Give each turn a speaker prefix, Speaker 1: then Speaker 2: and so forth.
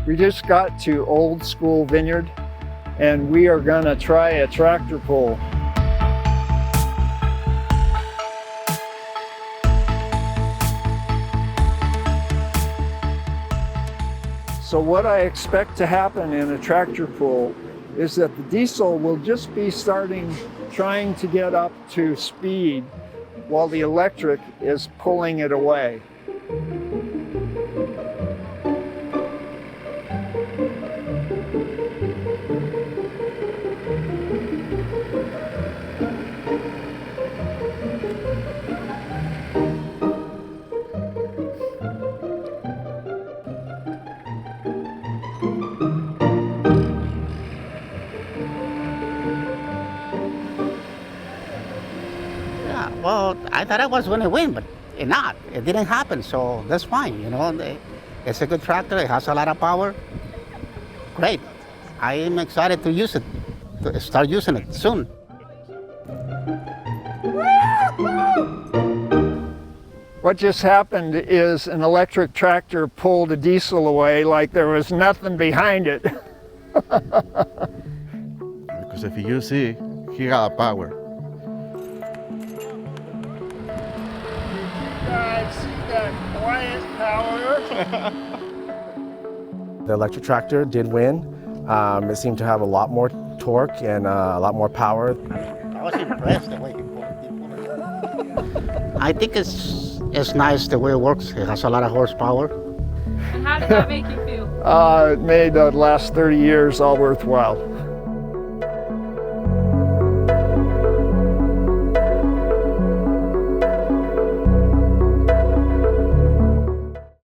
Speaker 1: We just got to Old School Vineyard and we are gonna try a tractor pull. So what I expect to happen in a tractor pull is that the diesel will just be trying to get up to speed while the electric is pulling it away.
Speaker 2: Well, I thought I was going to win, but it didn't happen, so that's fine, you know. It's a good tractor, it has a lot of power. Great. I am excited to use it, to start using it soon.
Speaker 1: What just happened is an electric tractor pulled the diesel away like there was nothing behind it.
Speaker 3: Because if you see, he got power.
Speaker 1: Guys, see that quiet power?
Speaker 4: The electric tractor did win. It seemed to have a lot more torque and a lot more power.
Speaker 2: I was impressed the way he pulled it. I think it's nice the way it works. It has a lot of horsepower.
Speaker 5: And how did that make you feel?
Speaker 1: It made the last 30 years all worthwhile.